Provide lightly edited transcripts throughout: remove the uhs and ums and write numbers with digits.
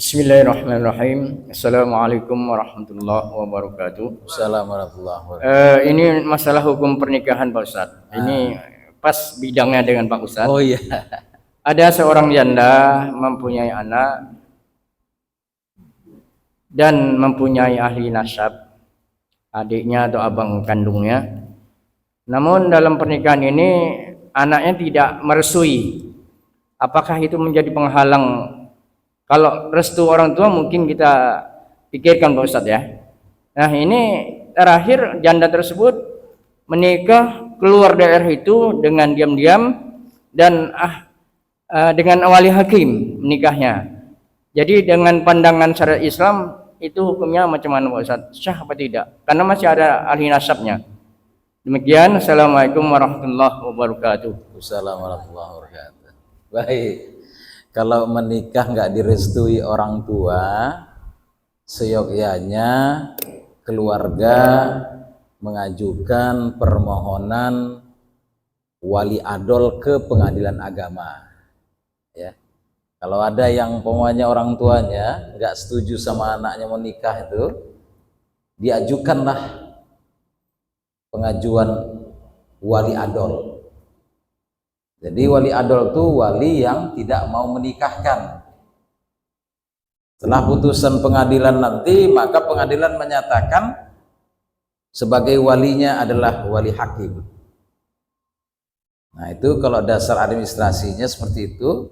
Bismillahirrahmanirrahim. Assalamualaikum warahmatullahi wabarakatuh. Assalamualaikum warahmatullahi wabarakatuh. Ini masalah hukum pernikahan Pak Ustadz. Ini pas bidangnya dengan Pak Ustadz. Oh iya. Ada seorang janda mempunyai anak dan mempunyai ahli nasab, adiknya atau abang kandungnya. Namun dalam pernikahan ini anaknya tidak merestui. Apakah itu menjadi penghalang? Kalau restu orang tua mungkin kita pikirkan Pak Ustadz ya. Nah ini terakhir janda tersebut menikah keluar daerah itu dengan diam-diam dan dengan wali hakim menikahnya. Jadi dengan pandangan syariat Islam itu hukumnya macam mana Pak Ustadz? Sah apa tidak? Karena masih ada ahli nasabnya. Demikian. Assalamualaikum warahmatullahi wabarakatuh. Assalamualaikum warahmatullahi wabarakatuh. Baik. Kalau menikah nggak direstui orang tua, seyogyanya keluarga mengajukan permohonan wali adol ke pengadilan agama. Ya, kalau ada yang pokoknya orang tuanya nggak setuju sama anaknya mau nikah itu, diajukanlah pengajuan wali adol. Jadi wali adol itu wali yang tidak mau menikahkan. Setelah putusan pengadilan nanti, maka pengadilan menyatakan sebagai walinya adalah wali hakim. Nah itu kalau dasar administrasinya seperti itu,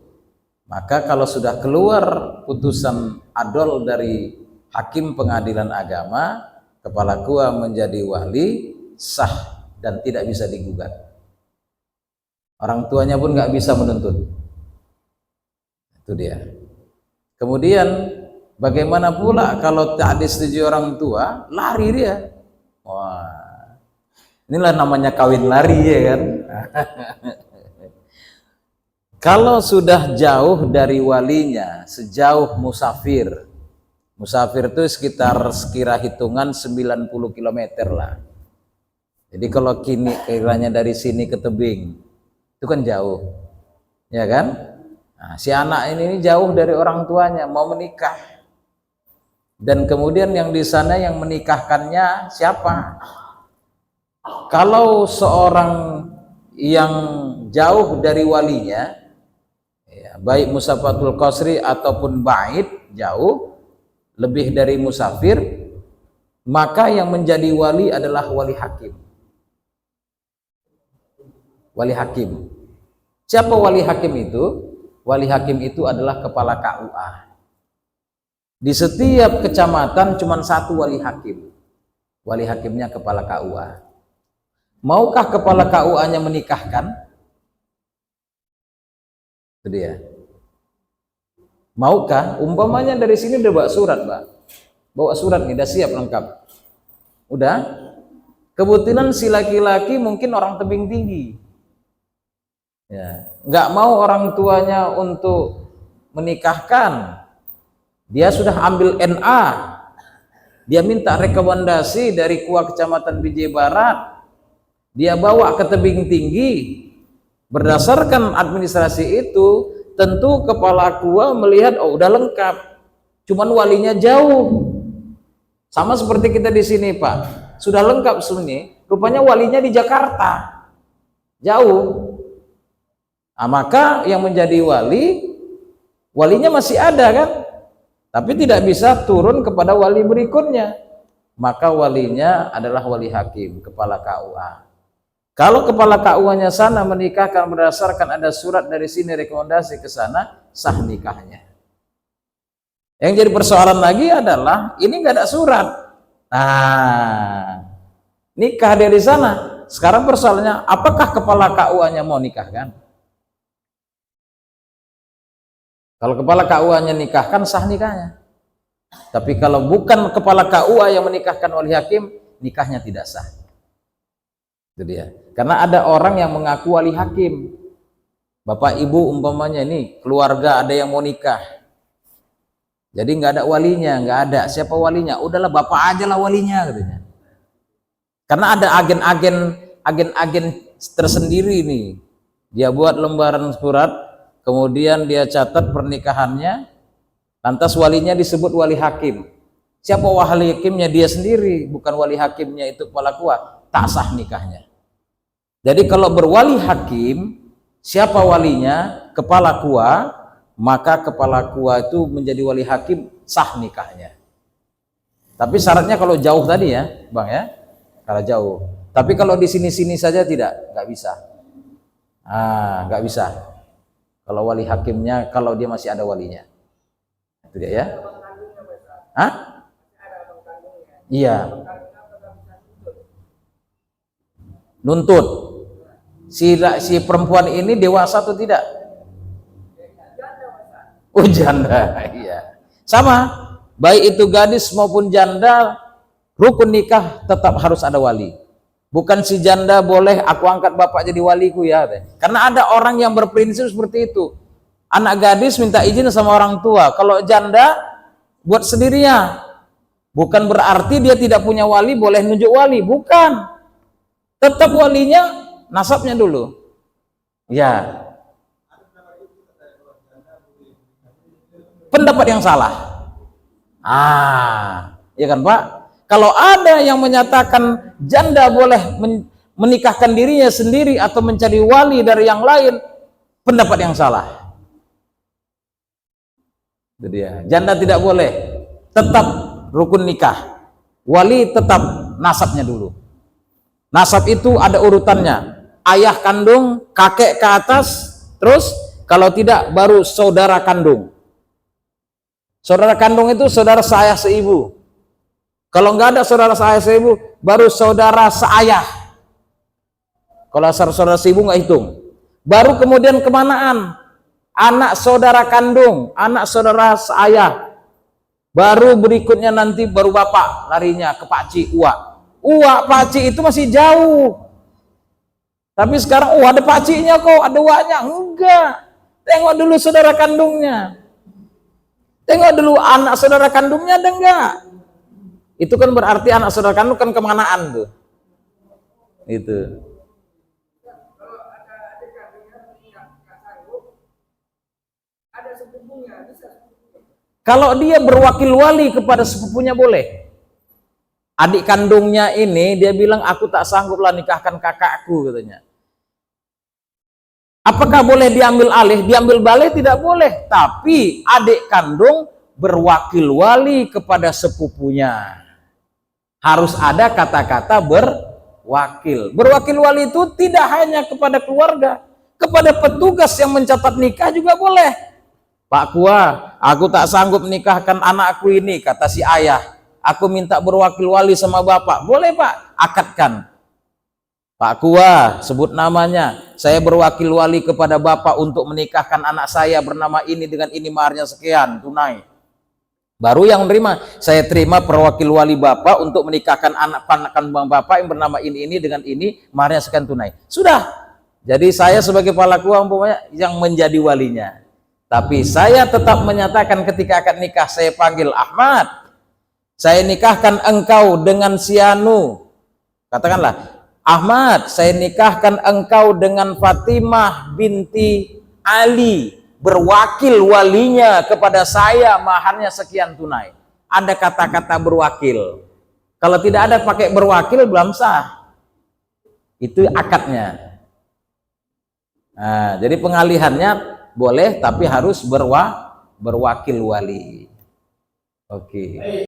maka kalau sudah keluar putusan adol dari hakim pengadilan agama, kepala kua menjadi wali, sah dan tidak bisa digugat. Orang tuanya pun nggak bisa menuntut. Itu dia. Kemudian bagaimana pula kalau tak disetujui orang tua, lari dia. Wah, inilah namanya kawin lari ya kan. Kalau sudah jauh dari walinya, sejauh musafir. Musafir itu sekira hitungan 90 km lah. Jadi kalau kini kiranya dari sini ke tebing, itu kan jauh, ya kan? Nah, si anak ini jauh dari orang tuanya, mau menikah, dan kemudian yang di sana yang menikahkannya siapa? Kalau seorang yang jauh dari walinya, ya, baik musafatul qasri ataupun ba'id, jauh, lebih dari musafir, maka yang menjadi wali adalah wali hakim. Wali hakim. Siapa wali hakim itu? Wali hakim itu adalah kepala KUA. Di setiap kecamatan cuma satu wali hakim. Wali hakimnya kepala KUA. Maukah kepala KUA-nya menikahkan? Itu dia. Maukah? Umpamanya dari sini udah bawa surat, Pak. Bawa surat nih, udah siap lengkap. Udah? Kebetulan si laki-laki mungkin orang tebing tinggi. Ya, nggak mau orang tuanya untuk menikahkan, dia sudah ambil NA, dia minta rekomendasi dari KUA Kecamatan Bijay Barat, dia bawa ke tebing tinggi. Berdasarkan administrasi itu, tentu kepala KUA melihat, oh udah lengkap, cuman walinya jauh. Sama seperti kita di sini Pak, sudah lengkap semuanya, rupanya walinya di Jakarta, jauh. Nah, maka yang menjadi walinya masih ada kan, tapi tidak bisa turun kepada wali berikutnya, maka walinya adalah wali hakim, kepala KUA. Kalau kepala KUA-nya sana menikahkan berdasarkan ada surat dari sini rekomendasi ke sana, sah nikahnya. Yang jadi persoalan lagi adalah ini nggak ada surat, nah nikah dari sana. Sekarang persoalannya, apakah kepala KUA-nya mau nikahkan? Kalau kepala KUA-nya nikahkan, sah nikahnya. Tapi kalau bukan kepala KUA yang menikahkan wali hakim, nikahnya tidak sah. Itu dia. Karena ada orang yang mengaku wali hakim. Bapak ibu umpamanya ini keluarga ada yang mau nikah. Jadi nggak ada walinya, nggak ada. Siapa walinya? Udahlah bapak aja lah walinya katanya. Karena ada agen-agen tersendiri nih. Dia buat lembaran surat, kemudian dia catat pernikahannya, Lantas walinya disebut wali hakim. Siapa wali hakimnya? Dia sendiri, bukan wali hakimnya itu kepala kuah. Tak sah nikahnya. Jadi kalau berwali hakim, siapa walinya? Kepala kuah, maka kepala kuah itu menjadi wali hakim, sah nikahnya. Tapi syaratnya kalau jauh tadi ya, Bang ya. Kalau jauh. Tapi kalau di sini-sini saja nggak bisa. Nggak bisa. Kalau wali hakimnya, kalau dia masih ada walinya. Itu dia ya. Iya. Nuntut. Si perempuan ini dewasa atau tidak? Oh, janda. Iya. Sama. Baik itu gadis maupun janda, rukun nikah tetap harus ada wali. Bukan si janda boleh aku angkat bapak jadi waliku ya. Karena ada orang yang berprinsip seperti itu. Anak gadis minta izin sama orang tua. Kalau janda buat sendirinya. Bukan berarti dia tidak punya wali boleh nunjuk wali, bukan. Tetap walinya nasabnya dulu. Ya. Pendapat yang salah. Ya kan Pak? Kalau ada yang menyatakan janda boleh menikahkan dirinya sendiri atau mencari wali dari yang lain, pendapat yang salah. Itu dia. Janda tidak boleh, tetap rukun nikah. Wali tetap nasabnya dulu. Nasab itu ada urutannya. Ayah kandung, kakek ke atas, terus kalau tidak baru saudara kandung. Saudara kandung itu saudara seayah seibu. Kalau nggak ada saudara seayah seibu, baru saudara seayah. Kalau saudara seibu nggak hitung. Baru kemudian kemanaan? Anak saudara kandung, anak saudara seayah. Baru berikutnya nanti baru bapak larinya ke pakcik, uak. Uak, pakcik itu masih jauh. Tapi sekarang, ada pakciknya kok, ada uaknya. Enggak. Tengok dulu saudara kandungnya. Tengok dulu anak saudara kandungnya ada enggak? Itu kan berarti anak saudara kandung kan kemanaan tuh. Itu. Kalau dia berwakil wali kepada sepupunya boleh. Adik kandungnya ini dia bilang aku tak sangguplah nikahkan kakakku katanya. Apakah boleh diambil alih? Diambil balik tidak boleh. Tapi adik kandung berwakil wali kepada sepupunya. Harus ada kata-kata berwakil. Berwakil wali itu tidak hanya kepada keluarga, kepada petugas yang mencatat nikah juga boleh. Pak Kua, aku tak sanggup menikahkan anakku ini, kata si ayah. Aku minta berwakil wali sama bapak. Boleh Pak, akadkan. Pak Kua, sebut namanya. Saya berwakil wali kepada bapak untuk menikahkan anak saya bernama ini dengan ini, maharnya sekian, tunai. Baru yang menerima, saya terima perwakil wali bapak untuk menikahkan anak bang bapak yang bernama ini dengan ini, maharnya sekian, tunai. Sudah. Jadi saya sebagai kepala Kua umpamanya yang menjadi walinya. Tapi saya tetap menyatakan ketika akad nikah saya panggil Ahmad, saya nikahkan engkau dengan si Anu. Katakanlah, Ahmad, saya nikahkan engkau dengan Fatimah binti Ali, berwakil walinya kepada saya, maharnya sekian tunai. Ada kata-kata berwakil. Kalau tidak ada pakai berwakil belum sah. Itu akadnya. Nah, jadi pengalihannya boleh tapi harus berwakil wali. Oke.